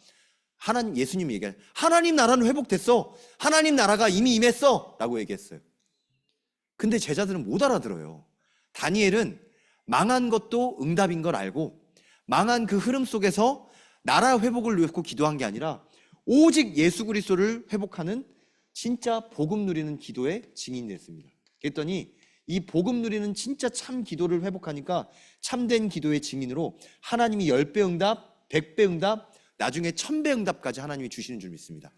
하나님, 예수님이 얘기해요. 하나님 나라는 회복됐어. 하나님 나라가 이미 임했어. 라고 얘기했어요. 근데 제자들은 못 알아들어요. 다니엘은 망한 것도 응답인 걸 알고 망한 그 흐름 속에서 나라 회복을 놓고 기도한 게 아니라 오직 예수 그리스도를 회복하는 진짜 복음 누리는 기도의 증인이 됐습니다. 그랬더니 이 복음 누리는 진짜 참 기도를 회복하니까 참된 기도의 증인으로 하나님이 10배 응답, 100배 응답, 나중에 1000배 응답까지 하나님이 주시는 줄 믿습니다.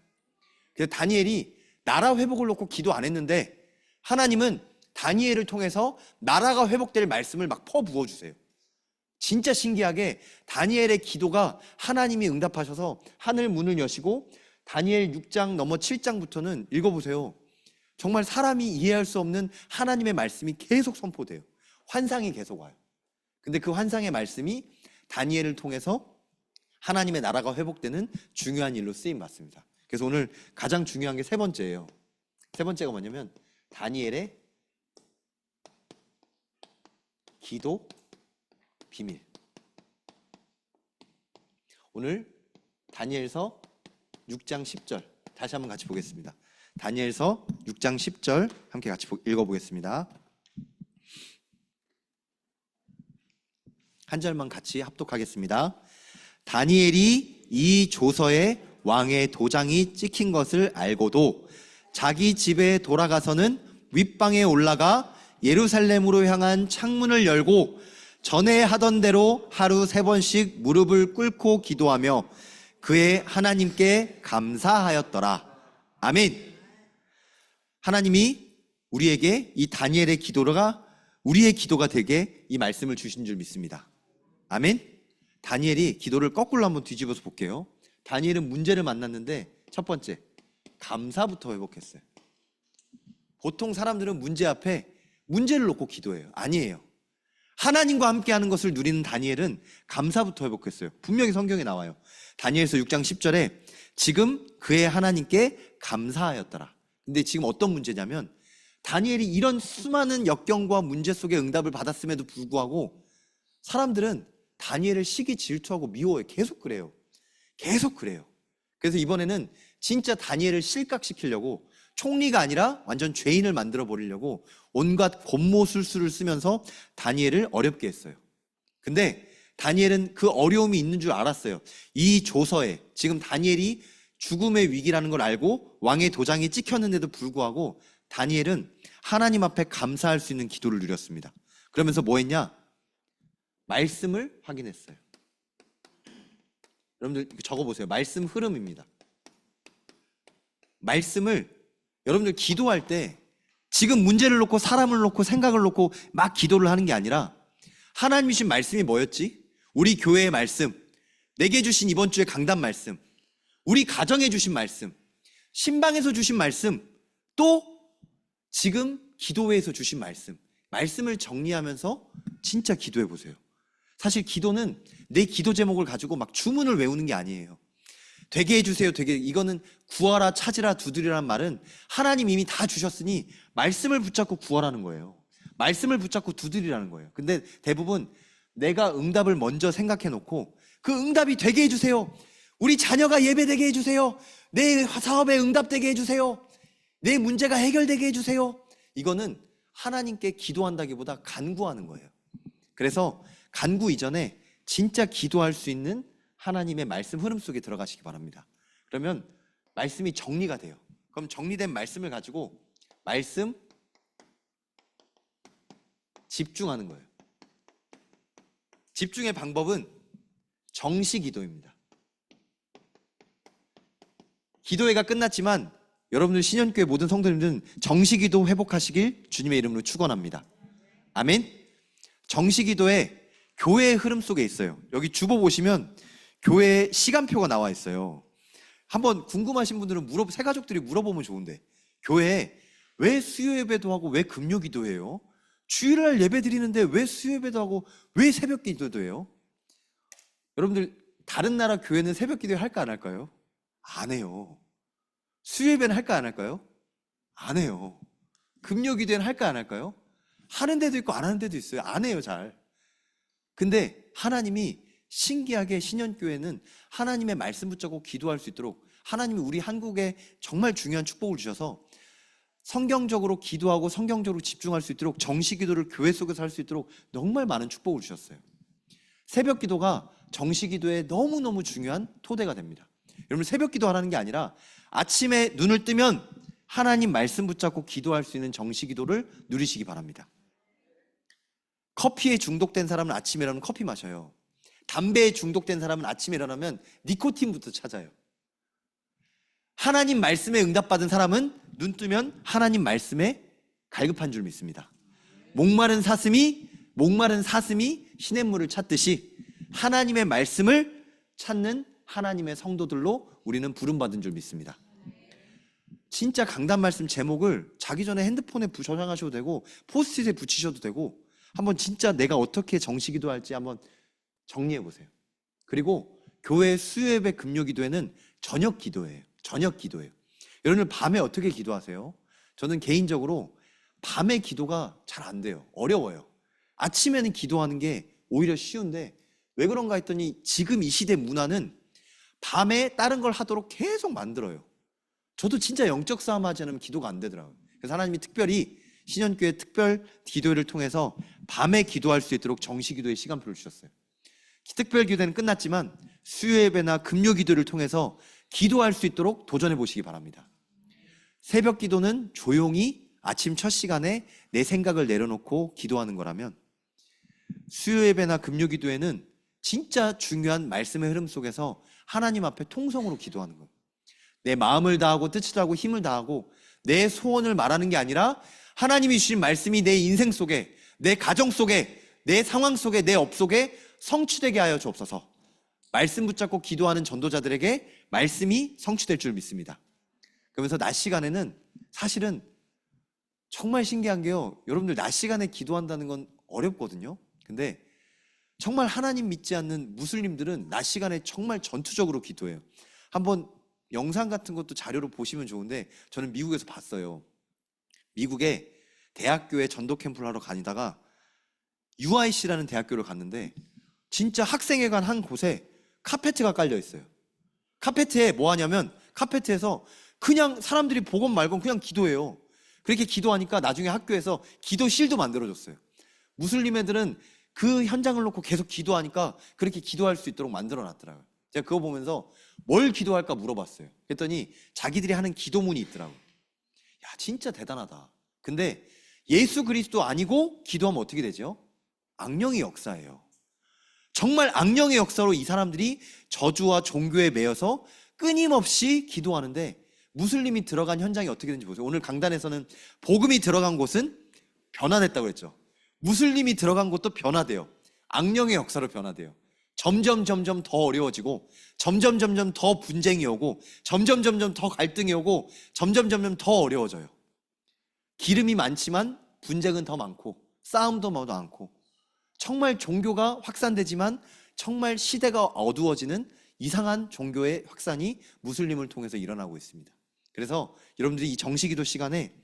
그래서 다니엘이 나라 회복을 놓고 기도 안 했는데 하나님은 다니엘을 통해서 나라가 회복될 말씀을 막 퍼부어주세요. 진짜 신기하게 다니엘의 기도가 하나님이 응답하셔서 하늘 문을 여시고 다니엘 6장 넘어 7장부터는 읽어보세요. 정말 사람이 이해할 수 없는 하나님의 말씀이 계속 선포돼요. 환상이 계속 와요. 근데 그 환상의 말씀이 다니엘을 통해서 하나님의 나라가 회복되는 중요한 일로 쓰임 받습니다. 그래서 오늘 가장 중요한 게 세 번째예요. 세 번째가 뭐냐면 다니엘의 기도 비밀. 오늘 다니엘서 6장 10절 다시 한번 같이 보겠습니다. 다니엘서 6장 10절 함께 같이 읽어보겠습니다. 한 절만 같이 합독하겠습니다. 다니엘이 이 조서에 왕의 도장이 찍힌 것을 알고도 자기 집에 돌아가서는 윗방에 올라가 예루살렘으로 향한 창문을 열고 전에 하던 대로 하루 3번씩 무릎을 꿇고 기도하며 그의 하나님께 감사하였더라. 아멘. 하나님이 우리에게 이 다니엘의 기도가 우리의 기도가 되게 이 말씀을 주신 줄 믿습니다. 아멘. 다니엘이 기도를 거꾸로 한번 뒤집어서 볼게요. 다니엘은 문제를 만났는데 첫 번째 감사부터 회복했어요. 보통 사람들은 문제 앞에 문제를 놓고 기도해요. 아니에요. 하나님과 함께하는 것을 누리는 다니엘은 감사부터 회복했어요. 분명히 성경에 나와요. 다니엘서 6장 10절에 지금 그의 하나님께 감사하였더라. 근데 지금 어떤 문제냐면 다니엘이 이런 수많은 역경과 문제 속에 응답을 받았음에도 불구하고 사람들은 다니엘을 시기 질투하고 미워해요. 계속 그래요. 계속 그래요. 그래서 이번에는 진짜 다니엘을 실각시키려고 총리가 아니라 완전 죄인을 만들어 버리려고 온갖 곤모술수를 쓰면서 다니엘을 어렵게 했어요. 근데 다니엘은 그 어려움이 있는 줄 알았어요. 이 조서에 지금 다니엘이 죽음의 위기라는 걸 알고 왕의 도장이 찍혔는데도 불구하고 다니엘은 하나님 앞에 감사할 수 있는 기도를 누렸습니다. 그러면서 뭐 했냐? 말씀을 확인했어요. 여러분들 적어보세요. 말씀 흐름입니다. 말씀을 여러분들 기도할 때 지금 문제를 놓고 사람을 놓고 생각을 놓고 막 기도를 하는 게 아니라 하나님이 주신 말씀이 뭐였지? 우리 교회의 말씀, 내게 주신 이번 주의 강단 말씀, 우리 가정에 주신 말씀, 신방에서 주신 말씀, 또 지금 기도회에서 주신 말씀, 말씀을 정리하면서 진짜 기도해 보세요. 사실 기도는 내 기도 제목을 가지고 막 주문을 외우는 게 아니에요. 되게 해주세요. 이거는 구하라, 찾으라, 두드리라는 말은 하나님 이미 다 주셨으니 말씀을 붙잡고 구하라는 거예요. 말씀을 붙잡고 두드리라는 거예요. 근데 대부분 내가 응답을 먼저 생각해 놓고 그 응답이 되게 해주세요. 우리 자녀가 예배되게 해주세요. 내 사업에 응답되게 해주세요. 내 문제가 해결되게 해주세요. 이거는 하나님께 기도한다기보다 간구하는 거예요. 그래서 간구 이전에 진짜 기도할 수 있는 하나님의 말씀 흐름 속에 들어가시기 바랍니다. 그러면 말씀이 정리가 돼요. 그럼 정리된 말씀을 가지고 말씀 집중하는 거예요. 집중의 방법은 정시 기도입니다. 기도회가 끝났지만 여러분들 신현교회 모든 성도님들은 정시 기도 회복하시길 주님의 이름으로 축원합니다. 아멘. 정시 기도에 교회의 흐름 속에 있어요. 여기 주보 보시면 교회 시간표가 나와 있어요. 한번 궁금하신 분들은 새 가족들이 물어보면 좋은데, 교회에 왜 수요 예배도 하고 왜 금요 기도해요? 주일날 예배 드리는데 왜 수요 예배도 하고 왜 새벽 기도도 해요? 여러분들 다른 나라 교회는 새벽 기도 할까 안 할까요? 안 해요. 수요 예배는 할까 안 할까요? 안 해요. 금요 기도는 할까 안 할까요? 하는 데도 있고 안 하는 데도 있어요. 안 해요, 잘. 근데 하나님이 신기하게 신현교회는 하나님의 말씀 붙잡고 기도할 수 있도록 하나님이 우리 한국에 정말 중요한 축복을 주셔서 성경적으로 기도하고 성경적으로 집중할 수 있도록 정시 기도를 교회 속에서 할 수 있도록 정말 많은 축복을 주셨어요. 새벽 기도가 정시 기도에 너무너무 중요한 토대가 됩니다. 여러분, 새벽 기도하라는 게 아니라 아침에 눈을 뜨면 하나님 말씀 붙잡고 기도할 수 있는 정시 기도를 누리시기 바랍니다. 커피에 중독된 사람은 아침에 일어나면 커피 마셔요. 담배에 중독된 사람은 아침에 일어나면 니코틴부터 찾아요. 하나님 말씀에 응답받은 사람은 눈 뜨면 하나님 말씀에 갈급한 줄 믿습니다. 목마른 사슴이 시냇물을 찾듯이 하나님의 말씀을 찾는 하나님의 성도들로 우리는 부름받은 줄 믿습니다. 진짜 강단 말씀 제목을 자기 전에 핸드폰에 저장하셔도 되고 포스트잇에 붙이셔도 되고 한번 진짜 내가 어떻게 정시 기도할지 한번 정리해 보세요. 그리고 교회 수요 예배 금요 기도회는 저녁 기도예요. 저녁 기도예요. 여러분들 밤에 어떻게 기도하세요? 저는 개인적으로 밤에 기도가 잘 안 돼요. 어려워요. 아침에는 기도하는 게 오히려 쉬운데 왜 그런가 했더니 지금 이 시대 문화는 밤에 다른 걸 하도록 계속 만들어요. 저도 진짜 영적 싸움 하지 않으면 기도가 안 되더라고요. 그래서 하나님이 특별히 신현교회 특별 기도회를 통해서 밤에 기도할 수 있도록 정시 기도의 시간표를 주셨어요. 특별 기도회는 끝났지만 수요 예배나 금요 기도를 통해서 기도할 수 있도록 도전해 보시기 바랍니다. 새벽 기도는 조용히 아침 첫 시간에 내 생각을 내려놓고 기도하는 거라면 수요 예배나 금요 기도회는 진짜 중요한 말씀의 흐름 속에서 하나님 앞에 통성으로 기도하는 거예요. 내 마음을 다하고 뜻을 다하고 힘을 다하고 내 소원을 말하는 게 아니라 하나님이 주신 말씀이 내 인생 속에, 내 가정 속에, 내 상황 속에, 내 업 속에 성취되게 하여 주옵소서. 말씀 붙잡고 기도하는 전도자들에게 말씀이 성취될 줄 믿습니다. 그러면서 낮 시간에는 사실은 정말 신기한 게요, 여러분들 낮 시간에 기도한다는 건 어렵거든요. 근데 정말 하나님 믿지 않는 무슬림들은 낮 시간에 정말 전투적으로 기도해요. 한번 영상 같은 것도 자료로 보시면 좋은데 저는 미국에서 봤어요. 미국의 대학교에 전도 캠프를 하러 다니다가 UIC라는 대학교를 갔는데 진짜 학생회관 한 곳에 카페트가 깔려 있어요. 카페트에 뭐 하냐면 카페트에서 그냥 사람들이 보건 말건 그냥 기도해요. 그렇게 기도하니까 나중에 학교에서 기도실도 만들어줬어요. 무슬림 애들은 그 현장을 놓고 계속 기도하니까 그렇게 기도할 수 있도록 만들어놨더라고요. 제가 그거 보면서 뭘 기도할까 물어봤어요. 그랬더니 자기들이 하는 기도문이 있더라고요. 야, 진짜 대단하다. 근데 예수 그리스도 아니고 기도하면 어떻게 되죠? 악령의 역사예요. 정말 악령의 역사로 이 사람들이 저주와 종교에 매여서 끊임없이 기도하는데 무슬림이 들어간 현장이 어떻게 되는지 보세요. 오늘 강단에서는 복음이 들어간 곳은 변화됐다고 했죠. 무슬림이 들어간 곳도 변화돼요. 악령의 역사로 변화돼요. 점점 더 어려워지고, 점점 더 분쟁이 오고, 점점 더 갈등이 오고, 점점 더 어려워져요. 기름이 많지만 분쟁은 더 많고, 싸움도 더 많고, 정말 종교가 확산되지만 정말 시대가 어두워지는 이상한 종교의 확산이 무슬림을 통해서 일어나고 있습니다. 그래서 여러분들이 이 정시기도 시간에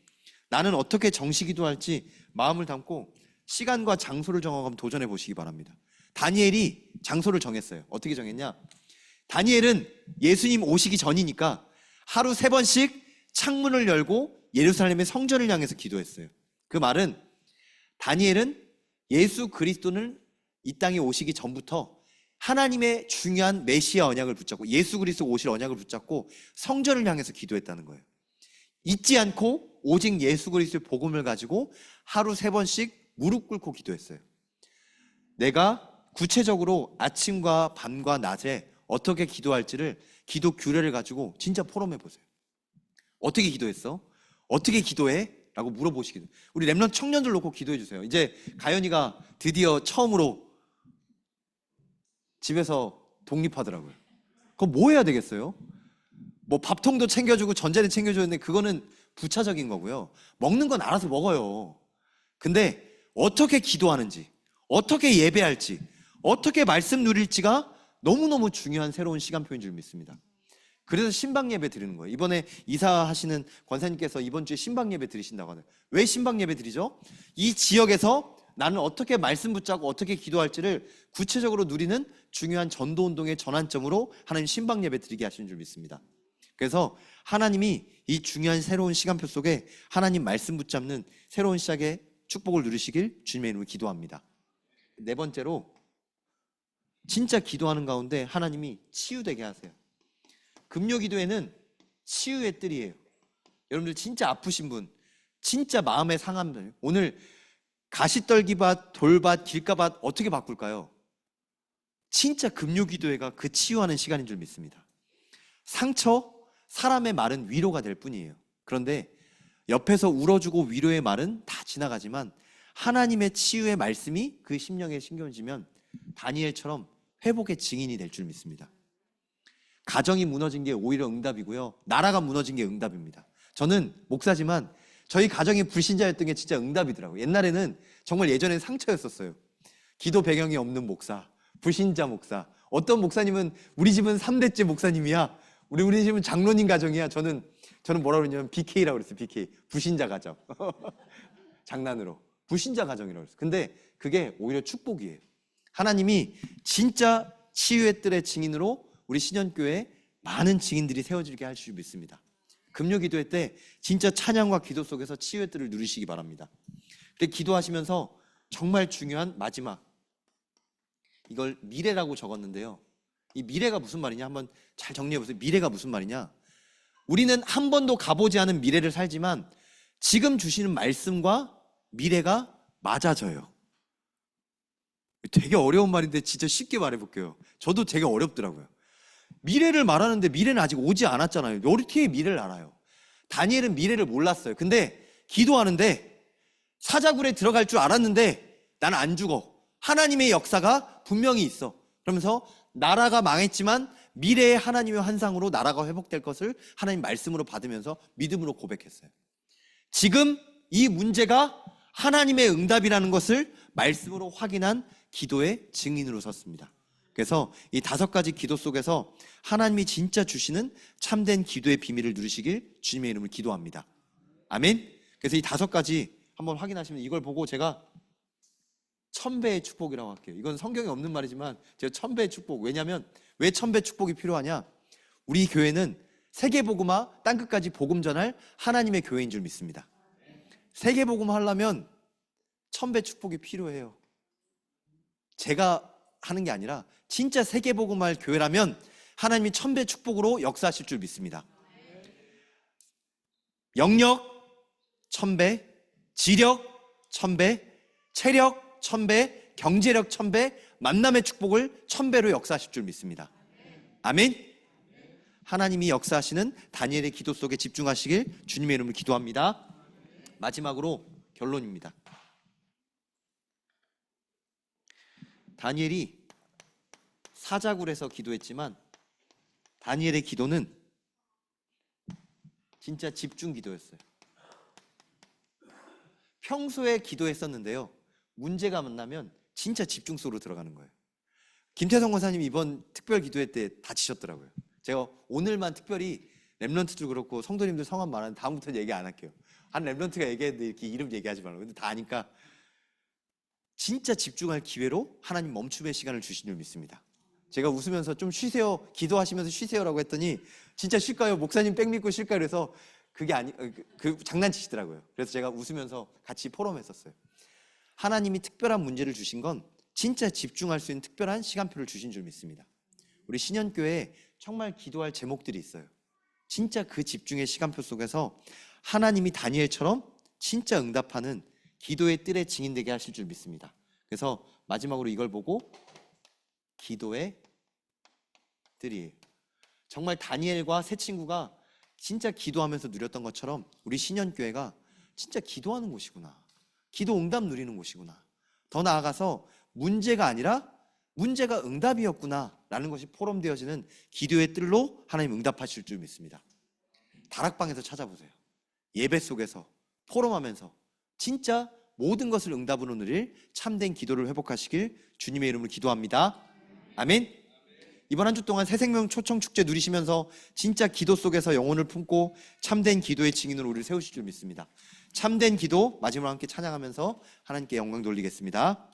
나는 어떻게 정시기도 할지 마음을 담고 시간과 장소를 정하고 한번 도전해 보시기 바랍니다. 다니엘이 장소를 정했어요. 어떻게 정했냐? 다니엘은 예수님 오시기 전이니까 하루 3번씩 창문을 열고 예루살렘의 성전을 향해서 기도했어요. 그 말은 다니엘은 예수 그리스도는 이 땅에 오시기 전부터 하나님의 중요한 메시아 언약을 붙잡고, 예수 그리스도 오실 언약을 붙잡고 성전을 향해서 기도했다는 거예요. 잊지 않고 오직 예수 그리스도의 복음을 가지고 하루 3번씩 무릎 꿇고 기도했어요. 내가 구체적으로 아침과 밤과 낮에 어떻게 기도할지를 기도 규례를 가지고 진짜 포럼해 보세요. 어떻게 기도했어? 어떻게 기도해? 라고 물어보시기도. 우리 렘넌트 청년들 놓고 기도해 주세요. 이제 가연이가 드디어 처음으로 집에서 독립하더라고요. 그럼 뭐 해야 되겠어요? 뭐 밥통도 챙겨주고 전자레인지 챙겨줬는데 그거는 부차적인 거고요. 먹는 건 알아서 먹어요. 근데 어떻게 기도하는지, 어떻게 예배할지, 어떻게 말씀 누릴지가 너무너무 중요한 새로운 시간표인 줄 믿습니다. 그래서 신방 예배 드리는 거예요. 이번에 이사하시는 권사님께서 이번 주에 신방 예배 드리신다고 하네요. 왜 신방 예배 드리죠? 이 지역에서 나는 어떻게 말씀 붙잡고 어떻게 기도할지를 구체적으로 누리는 중요한 전도운동의 전환점으로 하나님 신방 예배 드리게 하시는 줄 믿습니다. 그래서 하나님이 이 중요한 새로운 시간표 속에 하나님 말씀 붙잡는 새로운 시작의 축복을 누리시길 주님의 이름으로 기도합니다. 4번째로, 진짜 기도하는 가운데 하나님이 치유되게 하세요. 금요 기도회는 치유의 뜰이에요. 여러분들 진짜 아프신 분, 진짜 마음에 상한 분, 오늘 가시떨기밭, 돌밭, 길가밭 어떻게 바꿀까요? 진짜 금요 기도회가 그 치유하는 시간인 줄 믿습니다. 상처, 사람의 말은 위로가 될 뿐이에요. 그런데 옆에서 울어주고 위로의 말은 다 지나가지만 하나님의 치유의 말씀이 그 심령에 심겨지면 다니엘처럼 회복의 증인이 될 줄 믿습니다. 가정이 무너진 게 오히려 응답이고요. 나라가 무너진 게 응답입니다. 저는 목사지만 저희 가정이 불신자였던 게 진짜 응답이더라고요. 옛날에는 정말 예전엔 상처였었어요. 기도 배경이 없는 목사, 불신자 목사. 어떤 목사님은 우리 집은 3대째 목사님이야. 우리 집은 장로님 가정이야. 저는 뭐라 그러냐면 BK라고 그랬어요. BK. 불신자 가정. 장난으로. 불신자 가정이라고 그랬어요. 근데 그게 오히려 축복이에요. 하나님이 진짜 치유의 뜰의 증인으로 우리 신현교회에 많은 증인들이 세워지게 할 줄 믿습니다. 금요 기도회 때 진짜 찬양과 기도 속에서 치유의 뜰을 누리시기 바랍니다. 근데 기도하시면서 정말 중요한 마지막, 이걸 미래라고 적었는데요. 이 미래가 무슨 말이냐 한번 잘 정리해 보세요. 미래가 무슨 말이냐? 우리는 한 번도 가보지 않은 미래를 살지만 지금 주시는 말씀과 미래가 맞아져요. 되게 어려운 말인데 진짜 쉽게 말해볼게요. 저도 되게 어렵더라고요. 미래를 말하는데 미래는 아직 오지 않았잖아요. 어떻게 미래를 알아요? 다니엘은 미래를 몰랐어요. 근데 기도하는데 사자굴에 들어갈 줄 알았는데 나는 안 죽어. 하나님의 역사가 분명히 있어. 그러면서 나라가 망했지만 미래의 하나님의 환상으로 나라가 회복될 것을 하나님 말씀으로 받으면서 믿음으로 고백했어요. 지금 이 문제가 하나님의 응답이라는 것을 말씀으로 확인한 기도의 증인으로 섰습니다. 그래서 이 5가지 기도 속에서 하나님이 진짜 주시는 참된 기도의 비밀을 누리시길 주님의 이름을 기도합니다. 아멘. 그래서 이 5가지 한번 확인하시면 이걸 보고 제가 1000배의 축복이라고 할게요. 이건 성경에 없는 말이지만 제가 1000배의 축복. 왜냐하면 왜 1000배 축복이 필요하냐? 우리 교회는 세계복음화 땅끝까지 복음 전할 하나님의 교회인 줄 믿습니다. 세계복음 하려면 1000배 축복이 필요해요. 제가 하는 게 아니라 진짜 세계복음할 교회라면 하나님이 1000배 축복으로 역사하실 줄 믿습니다. 영역 1000배, 지력 1000배, 체력 1000배, 경제력 1000배, 만남의 축복을 1000배로 역사하실 줄 믿습니다. 아멘. 하나님이 역사하시는 다니엘의 기도 속에 집중하시길 주님의 이름으로 기도합니다. 마지막으로 결론입니다. 다니엘이 사자굴에서 기도했지만 다니엘의 기도는 진짜 집중 기도였어요. 평소에 기도했었는데요, 문제가 만나면 진짜 집중 속으로 들어가는 거예요. 김태성 권사님 이번 특별 기도회 때 다치셨더라고요. 제가 오늘만 특별히 렘넌트도 그렇고 성도님들 성함 말하는데 다음부터는 얘기 안 할게요. 한 렘넌트가 얘기했는데 이렇게 이름 얘기하지 말라고. 근데 다 아니까 진짜 집중할 기회로 하나님 멈춤의 시간을 주신 줄 믿습니다. 제가 웃으면서 좀 쉬세요, 기도하시면서 쉬세요라고 했더니 진짜 쉴까요? 목사님 백 믿고 쉴까요? 그래서 그게 장난치시더라고요. 그래서 제가 웃으면서 같이 포럼했었어요. 하나님이 특별한 문제를 주신 건 진짜 집중할 수 있는 특별한 시간표를 주신 줄 믿습니다. 우리 신현교회에 정말 기도할 제목들이 있어요. 진짜 그 집중의 시간표 속에서 하나님이 다니엘처럼 진짜 응답하는 기도의 뜰에 증인되게 하실 줄 믿습니다. 그래서 마지막으로 이걸 보고 기도의 뜰이에요. 정말 다니엘과 세 친구가 진짜 기도하면서 누렸던 것처럼 우리 신현교회가 진짜 기도하는 곳이구나, 기도 응답 누리는 곳이구나, 더 나아가서 문제가 아니라 문제가 응답이었구나 라는 것이 포럼되어지는 기도의 뜰로 하나님 응답하실 줄 믿습니다. 다락방에서 찾아보세요. 예배 속에서 포럼하면서 진짜 모든 것을 응답으로 누릴 참된 기도를 회복하시길 주님의 이름으로 기도합니다. 아멘. 이번 한 주 동안 새생명 초청축제 누리시면서 진짜 기도 속에서 영혼을 품고 참된 기도의 증인으로 우리를 세우실 줄 믿습니다. 참된 기도 마지막으로 함께 찬양하면서 하나님께 영광 돌리겠습니다.